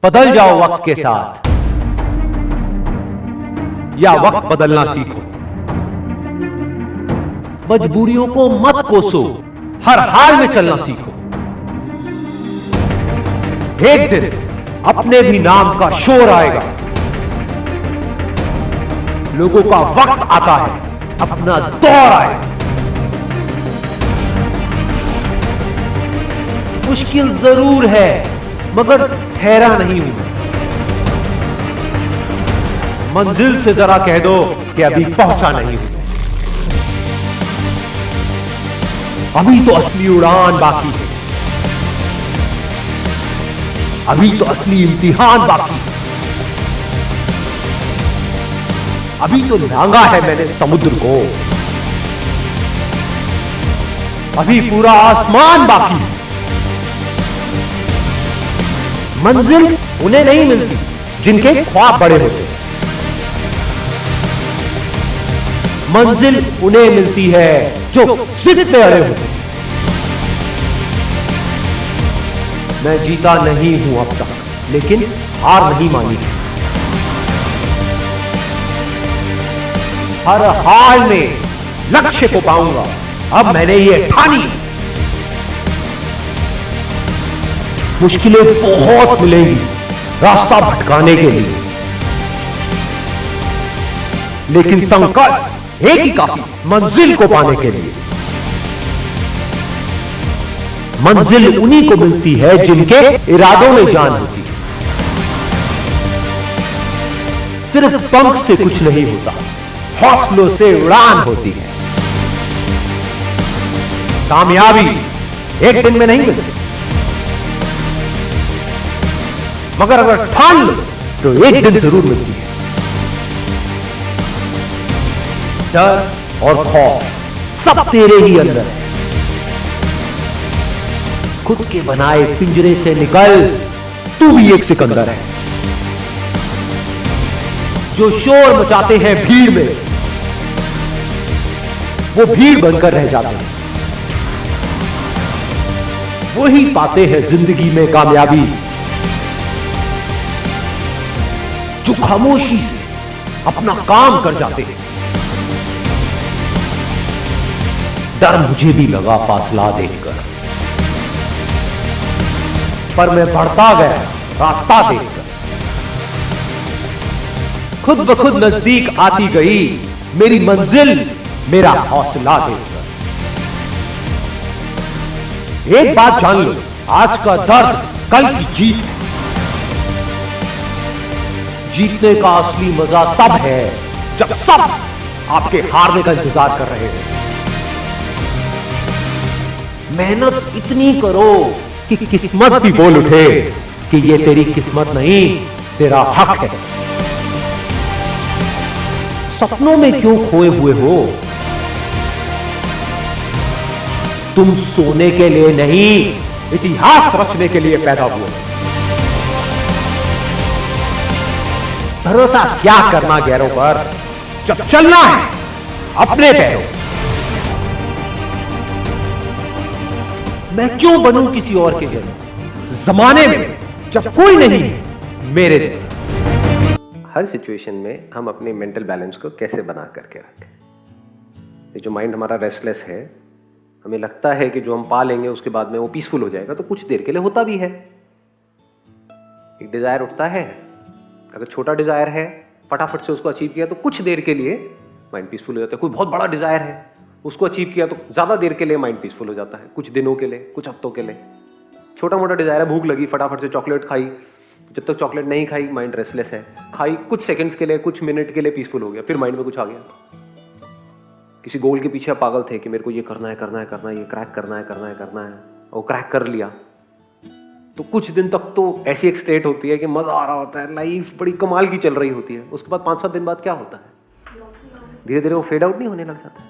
बदल जाओ वक्त के साथ या वक्त बदलना सीखो। मजबूरियों को मत कोसो, हर हाल में चलना सीखो। एक दिन अपने भी नाम का शोर आएगा। लोगों का वक्त आता है, अपना दौर आएगा। मुश्किल जरूर है मगर ठहरा नहीं हूं। मंजिल से जरा कह दो कि अभी पहुंचा नहीं हूं। अभी तो असली उड़ान बाकी है, अभी तो असली इम्तिहान बाकी है। अभी तो लांगा है मैंने समुद्र को, अभी पूरा आसमान बाकी है। मंजिल उन्हें नहीं मिलती जिनके ख्वाब बड़े होते, मंजिल उन्हें मिलती है जो जिद पे अड़े होते। मैं जीता नहीं हूं अब तक, लेकिन हार नहीं मानी। हर हाल में लक्ष्य को पाऊंगा, अब मैंने ये ठानी। मुश्किलें बहुत मिलेंगी रास्ता भटकाने के लिए, लेकिन संकल्प एक ही काफी मंजिल को पाने के लिए। मंजिल उन्हीं को मिलती है जिनके इरादों में जान होती है। सिर्फ पंख से कुछ नहीं होता, हौसलों से उड़ान होती है। कामयाबी एक दिन में नहीं मिलती, मगर अगर ठान लो तो एक दिन जरूर मिलती है। डर और खौफ सब तेरे ही अंदर है। खुद के बनाए पिंजरे से निकल, तू भी एक सिकंदर है। जो शोर मचाते हैं भीड़ में, वो भीड़ बनकर रह जाते हैं। वही पाते हैं जिंदगी में कामयाबी जो खामोशी से अपना काम कर जाते हैं। डर मुझे भी लगा फासला देखकर, पर मैं बढ़ता गया रास्ता देखकर। खुद ब खुद नजदीक आती गई मेरी मंजिल, मेरा हौसला देखकर। एक बात जान लो, आज का दर्द कल की जीत है। जीतने का असली मजा तब है जब सब आपके हारने का इंतजार कर रहे हैं। मेहनत इतनी करो कि किस्मत भी बोल उठे कि ये तेरी किस्मत नहीं, तेरा हक है। सपनों में क्यों खोए हुए हो? तुम सोने के लिए नहीं, इतिहास रचने के लिए पैदा हुए। भरोसा क्या करना गैरों पर, जब चलना है अपने पैरों। मैं क्यों बनूं किसी और के जैसा जमाने में जब कोई नहीं है मेरे जैसा। हर सिचुएशन में हम अपने मेंटल बैलेंस को कैसे बना करके रखें। ये जो माइंड हमारा रेस्टलेस है, हमें लगता है कि जो हम पा लेंगे उसके बाद में वो पीसफुल हो जाएगा, तो कुछ देर के लिए होता भी है। एक डिजायर उठता है, अगर छोटा डिजायर है फटाफट से उसको अचीव किया तो कुछ देर के लिए माइंड पीसफुल हो जाता है। कोई बहुत बड़ा डिजायर है, उसको अचीव किया तो ज्यादा देर के लिए माइंड पीसफुल हो जाता है, कुछ दिनों के लिए, कुछ हफ्तों के लिए। छोटा मोटा डिजायर है, भूख लगी फटाफट से चॉकलेट खाई, जब तक चॉकलेट नहीं खाई माइंड रेस्टलेस है। खाई कुछ सेकंड्स के लिए, कुछ मिनट के लिए पीसफुल हो गया, फिर माइंड में कुछ आ गया। किसी गोल के पीछे पागल थे कि मेरे को ये करना है, करना है, करना है, ये क्रैक करना है, करना है, करना है, और क्रैक कर लिया तो कुछ दिन तक तो ऐसी एक स्टेट होती है कि मजा आ रहा होता है, लाइफ बड़ी कमाल की चल रही होती है। उसके बाद 5-7 दिन बाद क्या होता है, धीरे धीरे वो फेड आउट नहीं होने लग जाता है,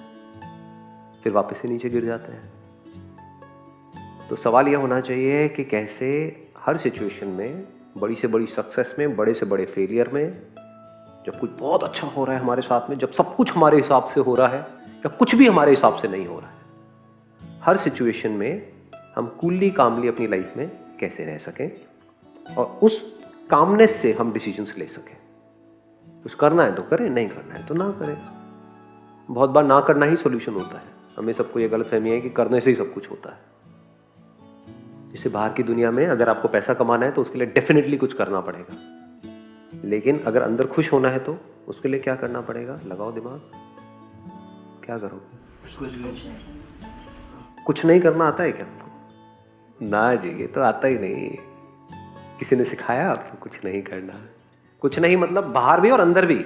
फिर वापस से नीचे गिर जाते हैं। तो सवाल यह होना चाहिए कि कैसे हर सिचुएशन में, बड़ी से बड़ी सक्सेस में, बड़े से बड़े फेलियर में, जब कुछ बहुत अच्छा हो रहा है हमारे साथ में, जब सब कुछ हमारे हिसाब से हो रहा है या कुछ भी हमारे हिसाब से नहीं हो रहा है, हर सिचुएशन में हम कूलली कामली अपनी लाइफ में कैसे रह सकें और उस कामनेस से हम डिसीजंस ले सकें। कुछ करना है तो करें, नहीं करना है तो ना करें। बहुत बार ना करना ही सॉल्यूशन होता है। हमें सबको ये गलतफहमी है कि करने से ही सब कुछ होता है। जैसे बाहर की दुनिया में अगर आपको पैसा कमाना है तो उसके लिए डेफिनेटली कुछ करना पड़ेगा, लेकिन अगर अंदर खुश होना है तो उसके लिए क्या करना पड़ेगा? लगाओ दिमाग, क्या करोगे? कुछ नहीं करना आता है क्या आपको? ना जी, ये तो आता ही नहीं। किसी ने सिखाया आपको कुछ नहीं करना? कुछ नहीं मतलब बाहर भी और अंदर भी।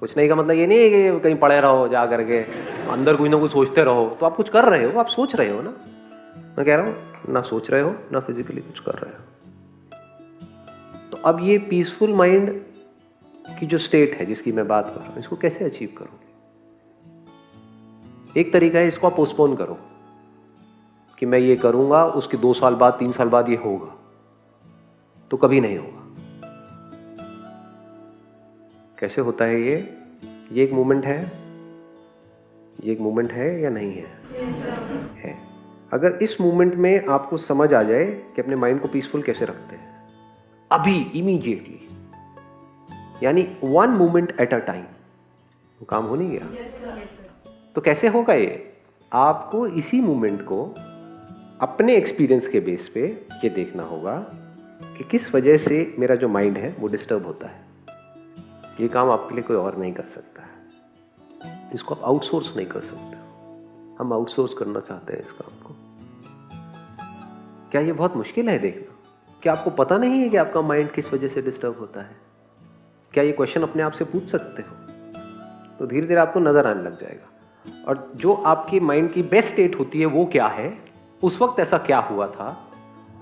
कुछ नहीं का मतलब ये नहीं है कि कहीं पड़े रहो जा करके, अंदर कुछ ना कुछ सोचते रहो। तो आप कुछ कर रहे हो, आप सोच रहे हो ना। मैं कह रहा हूं ना सोच रहे हो ना फिजिकली कुछ कर रहे हो। तो अब ये पीसफुल माइंड की जो स्टेट है जिसकी मैं बात कर रहा हूं, इसको कैसे अचीव करोगे? एक तरीका है, इसको आप पोस्टपोन करो कि मैं ये करूंगा, उसके 2 साल बाद 3 साल बाद ये होगा, तो कभी नहीं होगा। कैसे होता है ये एक मूवमेंट है, ये एक मूवमेंट है या नहीं है? है। अगर इस मूवमेंट में आपको समझ आ जाए कि अपने माइंड को पीसफुल कैसे रखते हैं अभी इमीडिएटली, यानी 1 मूवमेंट एट अ टाइम, वो काम हो नहीं गया। तो कैसे होगा ये? आपको इसी मूवमेंट को अपने एक्सपीरियंस के बेस पे ये देखना होगा कि किस वजह से मेरा जो माइंड है वो डिस्टर्ब होता है। ये काम आपके लिए कोई और नहीं कर सकता है। इसको आप आउटसोर्स नहीं कर सकते। हम आउटसोर्स करना चाहते हैं इस काम को। क्या ये बहुत मुश्किल है देखना? क्या आपको पता नहीं है कि आपका माइंड किस वजह से डिस्टर्ब होता है? क्या ये क्वेश्चन अपने आप से पूछ सकते हो? तो धीरे धीरे आपको नजर आने लग जाएगा। और जो आपके माइंड की बेस्ट स्टेट होती है वो क्या है, उस वक्त ऐसा क्या हुआ था,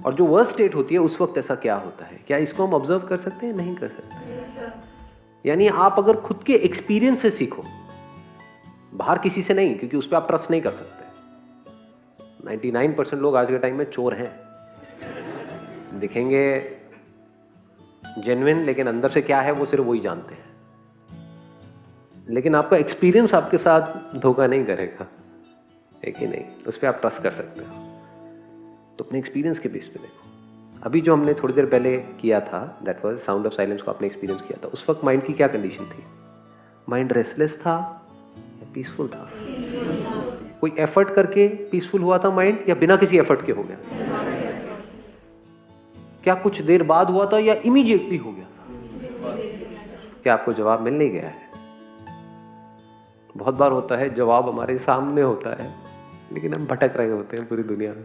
और जो वर्स्ट स्टेट होती है उस वक्त ऐसा क्या होता है, क्या इसको हम ऑब्जर्व कर सकते हैं? नहीं कर सकते। यानी आप अगर खुद के एक्सपीरियंस से सीखो, बाहर किसी से नहीं, क्योंकि उस पर आप ट्रस्ट नहीं कर सकते। 99% लोग आज के टाइम में चोर हैं, दिखेंगे जेन्युइन, लेकिन अंदर से क्या है वो सिर्फ वही जानते हैं। लेकिन आपका एक्सपीरियंस आपके साथ धोखा नहीं करेगा, है कि नहीं? उस पर आप ट्रस्ट कर सकते हो। तो अपने एक्सपीरियंस के बेस पे देखो। अभी जो हमने थोड़ी देर पहले किया था, that was sound of silence को आपने एक्सपीरियंस किया था, उस वक्त माइंड की क्या कंडीशन थी? माइंड रेस्टलेस था या पीसफुल था? कोई एफर्ट करके पीसफुल हुआ था माइंड, या बिना किसी एफर्ट के हो गया? क्या कुछ देर बाद हुआ था या इमीडिएटली हो गया? क्या आपको जवाब मिल नहीं गया है? बहुत बार होता है जवाब हमारे सामने होता है, लेकिन हम भटक रहे होते हैं पूरी दुनिया में।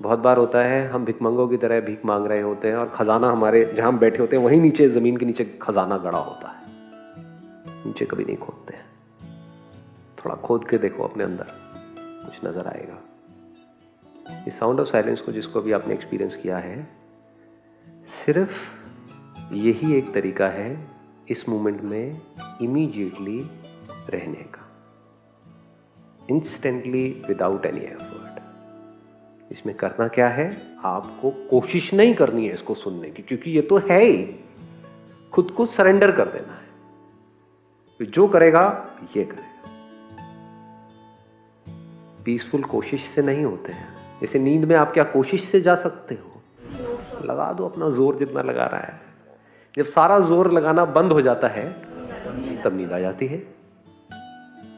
बहुत बार होता है हम भिखमंगों की तरह भीख मांग रहे होते हैं, और खजाना हमारे जहां हम बैठे होते हैं वहीं नीचे, जमीन के नीचे खजाना गड़ा होता है। नीचे कभी नहीं खोदते हैं। थोड़ा खोद के देखो अपने अंदर, कुछ नजर आएगा। इस साउंड ऑफ साइलेंस को जिसको भी आपने एक्सपीरियंस किया है, सिर्फ यही एक तरीका है इस मोमेंट में इमीडिएटली रहने का, इंस्टेंटली, विदाउट एनी एफर्ट। इसमें करना क्या है? आपको कोशिश नहीं करनी है इसको सुनने की, क्योंकि ये तो है ही। खुद को सरेंडर कर देना है। जो करेगा ये करेगा। पीसफुल कोशिश से नहीं होते हैं। जैसे नींद में आप क्या कोशिश से जा सकते हो? लगा दो अपना जोर जितना लगा रहा है। जब सारा जोर लगाना बंद हो जाता है तब नींद आ जाती है।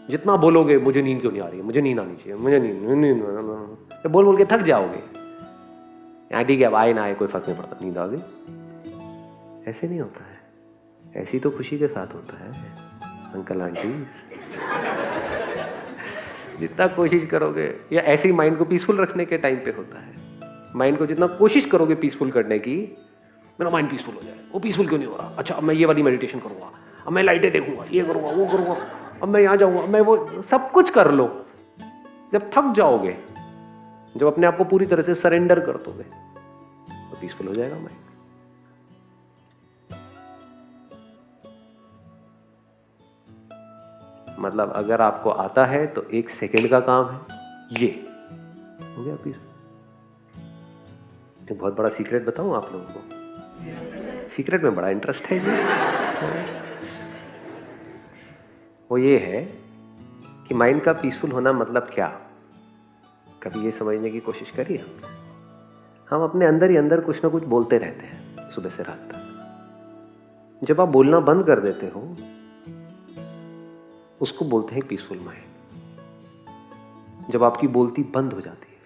जितना बोलोगे मुझे नींद क्यों नहीं आ रही है, मुझे नींद आनी चाहिए, मुझे नींद तो बोल बोल के थक जाओगे। ठीक है, अब आए ना आए कोई फर्क नहीं पड़ता, नींद आ गई। ऐसे नहीं होता है। ऐसी तो खुशी के साथ होता है अंकल आंटी। जितना कोशिश करोगे, या ऐसे ही माइंड को पीसफुल रखने के टाइम पे होता है। माइंड को जितना कोशिश करोगे पीसफुल करने की, मेरा माइंड पीसफुल हो जाए। वो पीसफुल क्यों नहीं हो रहा? अच्छा, अब मैं ये वाली मेडिटेशन करूंगा, अब मैं लाइटें देखूंगा, ये करूंगा, वो करूंगा, अब मैं यहां जाऊंगा, मैं वो सब कुछ कर लो। जब थक जाओगे, जब अपने आप को पूरी तरह से सरेंडर कर दोगे, तो पीसफुल हो जाएगा माइंड। मतलब अगर आपको आता है तो 1 सेकंड का काम है, ये हो गया पीसफुल। एक बहुत बड़ा सीक्रेट बताऊं आप लोगों को? सीक्रेट में बड़ा इंटरेस्ट है वो ये है कि माइंड का पीसफुल होना मतलब क्या। कभी ये समझने की कोशिश करिए। हम अपने अंदर ही अंदर कुछ ना कुछ बोलते रहते हैं, सुबह से रात तक। जब आप बोलना बंद कर देते हो, उसको बोलते हैं पीसफुल माइंड। जब आपकी बोलती बंद हो जाती है,